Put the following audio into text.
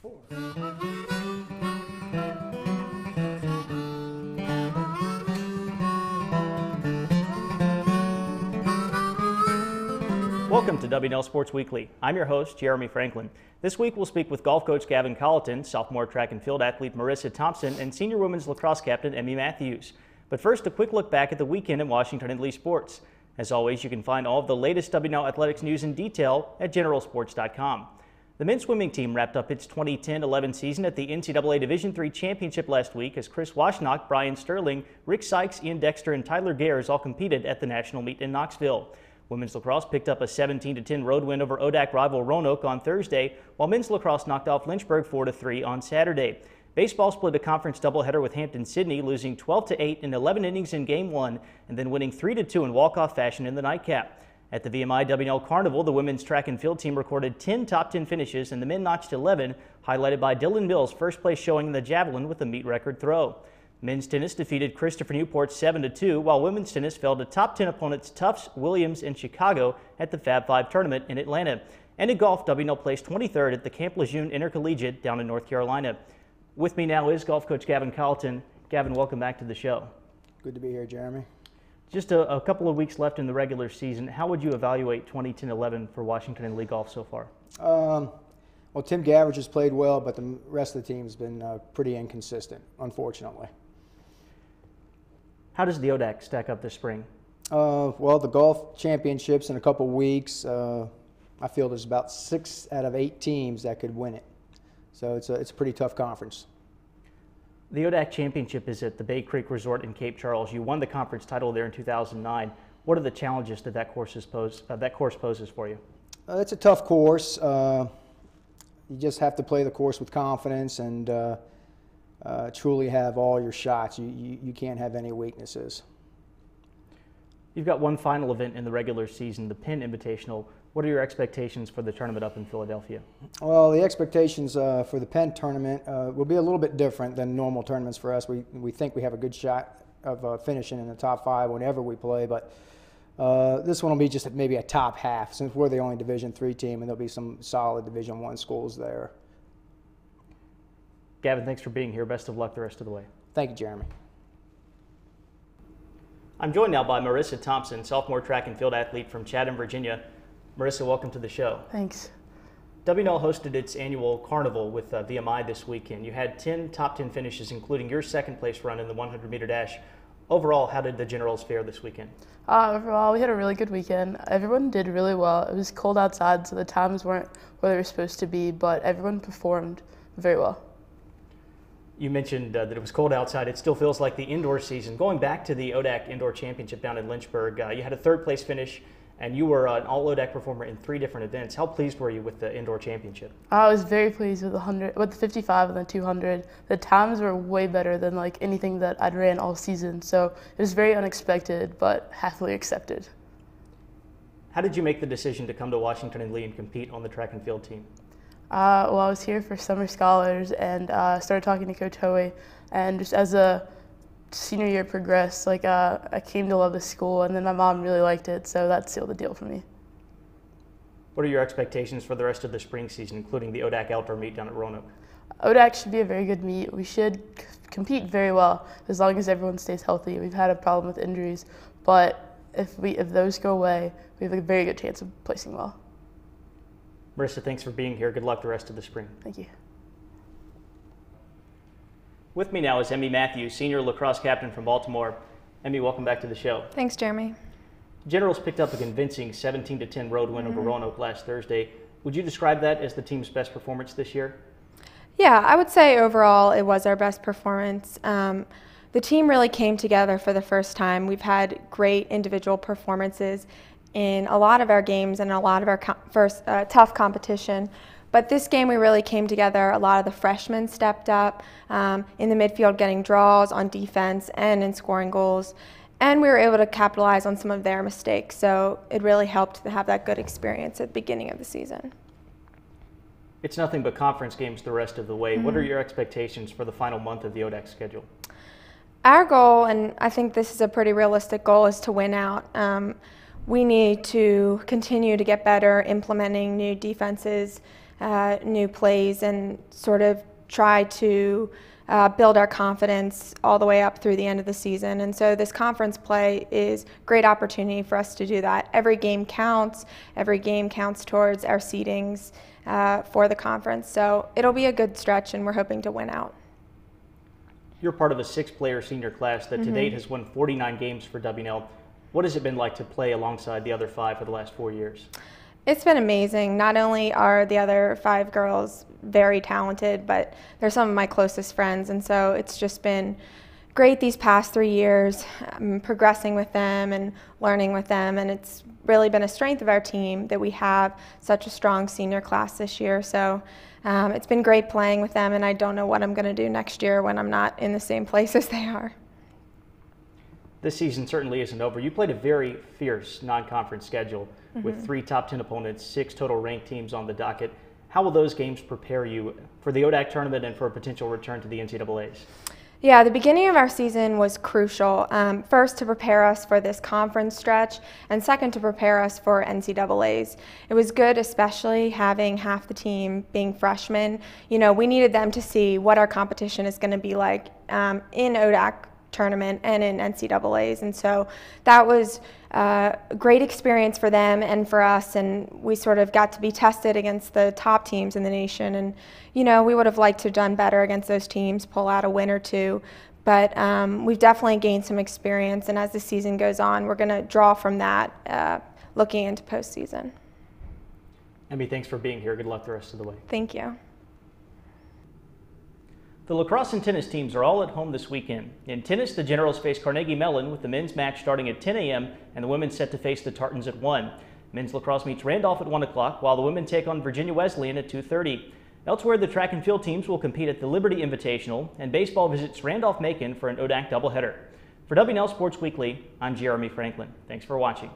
4. Welcome to WNL Sports Weekly. I'm your host, Jeremy Franklin. This week we'll speak with golf coach Gavin Colliton, sophomore track and field athlete Marissa Thompson, and senior women's lacrosse captain Emmy Mathews. But first, a quick look back at the weekend in Washington and Lee sports. As always, you can find all of the latest WNL athletics news in detail at generalsports.com. The men's swimming team wrapped up its 2010-11 season at the NCAA Division III Championship last week as Chris Washnock, Brian Sterling, Rick Sykes, Ian Dexter, and Tyler Gares all competed at the national meet in Knoxville. Women's lacrosse picked up a 17-10 road win over ODAC rival Roanoke on Thursday, while men's lacrosse knocked off Lynchburg 4-3 on Saturday. Baseball split a conference doubleheader with Hampton-Sydney, losing 12-8 in 11 innings in Game 1 and then winning 3-2 in walk-off fashion in the nightcap. At the VMI WNL Carnival, the women's track and field team recorded 10 top 10 finishes and the men notched 11, highlighted by Dylan Mills' first place showing in the javelin with a meet record throw. Men's tennis defeated Christopher Newport 7-2, while women's tennis fell to top 10 opponents Tufts, Williams, and Chicago at the Fab 5 tournament in Atlanta. And in golf, WNL placed 23rd at the Camp Lejeune Intercollegiate down in North Carolina. With me now is golf coach Gavin Colliton. Gavin, welcome back to the show. Good to be here, Jeremy. Just a couple of weeks left in the regular season. How would you evaluate 2010-11 for Washington and Lee golf so far? Well, Tim Gavrich has played well, but the rest of the team has been pretty inconsistent, unfortunately. How does the ODAC stack up this spring? Well, the golf championships in a couple weeks, I feel there's about 6 out of 8 teams that could win it. So it's a pretty tough conference. The ODAC championship is at the Bay Creek Resort in Cape Charles. You won the conference title there in 2009. What are the challenges that that course poses for you? It's a tough course. You just have to play the course with confidence and truly have all your shots. You can't have any weaknesses. You've got one final event in the regular season, the Penn Invitational. What are your expectations for the tournament up in Philadelphia? Well, the expectations for the Penn tournament will be a little bit different than normal tournaments for us. We think we have a good shot of finishing in the top 5 whenever we play, but this one will be just maybe a top half since we're the only Division III team, and there'll be some solid Division I schools there. Gavin, thanks for being here. Best of luck the rest of the way. Thank you, Jeremy. I'm joined now by Marissa Thompson, sophomore track and field athlete from Chatham, Virginia. Marissa, welcome to the show. Thanks. WNL hosted its annual carnival with VMI this weekend. You had 10 top 10 finishes, including your second place run in the 100-meter dash. Overall, how did the Generals fare this weekend? Overall, we had a really good weekend. Everyone did really well. It was cold outside, so the times weren't where they were supposed to be, but everyone performed very well. You mentioned that it was cold outside. It still feels like the indoor season. Going back to the ODAC Indoor Championship down in Lynchburg, you had a third-place finish, and you were an all-ODAC performer in 3 different events. How pleased were you with the indoor championship? I was very pleased with the 55 and the 200. The times were way better than anything that I'd ran all season, so it was very unexpected, but happily accepted. How did you make the decision to come to Washington and Lee and compete on the track and field team? Well, I was here for Summer Scholars and started talking to Coach Hoey, and just as a senior year progressed, I came to love the school, and then my mom really liked it, so that sealed the deal for me. What are your expectations for the rest of the spring season, including the ODAC outdoor meet down at Roanoke? ODAC should be a very good meet. We should compete very well as long as everyone stays healthy. We've had a problem with injuries, but if those go away, we have a very good chance of placing well. Marissa, thanks for being here. Good luck the rest of the spring. Thank you. With me now is Emmy Mathews, senior lacrosse captain from Baltimore. Emmy, welcome back to the show. Thanks, Jeremy. Generals picked up a convincing 17-10 road win over Roanoke last Thursday. Would you describe that as the team's best performance this year? Yeah, I would say overall it was our best performance. The team really came together for the first time. We've had great individual performances in a lot of our games and a lot of our tough competition. But this game we really came together. A lot of the freshmen stepped up in the midfield getting draws on defense and in scoring goals. And we were able to capitalize on some of their mistakes. So it really helped to have that good experience at the beginning of the season. It's nothing but conference games the rest of the way. What are your expectations for the final month of the ODAC schedule? Our goal, and I think this is a pretty realistic goal, is to win out. We need to continue to get better implementing new defenses new plays and sort of try to build our confidence all the way up through the end of the season. And so this conference play is a great opportunity for us to do that. Every game counts. Every game counts towards our seedings for the conference. So it'll be a good stretch, and we're hoping to win out. You're part of a 6-player senior class that to date has won 49 games for WNL. What has it been like to play alongside the other 5 for the last 4 years? It's been amazing. Not only are the other 5 girls very talented, but they're some of my closest friends, and so it's just been great these past 3 years, progressing with them and learning with them, and it's really been a strength of our team that we have such a strong senior class this year. So it's been great playing with them, and I don't know what I'm going to do next year when I'm not in the same place as they are. This season certainly isn't over. You played a very fierce non-conference schedule with 3 top 10 opponents, 6 total ranked teams on the docket. How will those games prepare you for the ODAC tournament and for a potential return to the NCAAs? Yeah, the beginning of our season was crucial. First, to prepare us for this conference stretch, and second, to prepare us for NCAAs. It was good, especially having half the team being freshmen. You know, we needed them to see what our competition is going to be like in ODAC tournament and in NCAAs, and so that was a great experience for them and for us, and we sort of got to be tested against the top teams in the nation. And you know, we would have liked to have done better against those teams, pull out a win or two, but we've definitely gained some experience, and as the season goes on, we're going to draw from that looking into postseason. Emmy, thanks for being here. Good luck the rest of the way. Thank you. The lacrosse and tennis teams are all at home this weekend. In tennis, the Generals face Carnegie Mellon with the men's match starting at 10 a.m. and the women's set to face the Tartans at 1. Men's lacrosse meets Randolph at 1 o'clock, while the women take on Virginia Wesleyan at 2:30. Elsewhere, the track and field teams will compete at the Liberty Invitational, and baseball visits Randolph-Macon for an ODAC doubleheader. For WNL Sports Weekly, I'm Jeremy Franklin. Thanks for watching.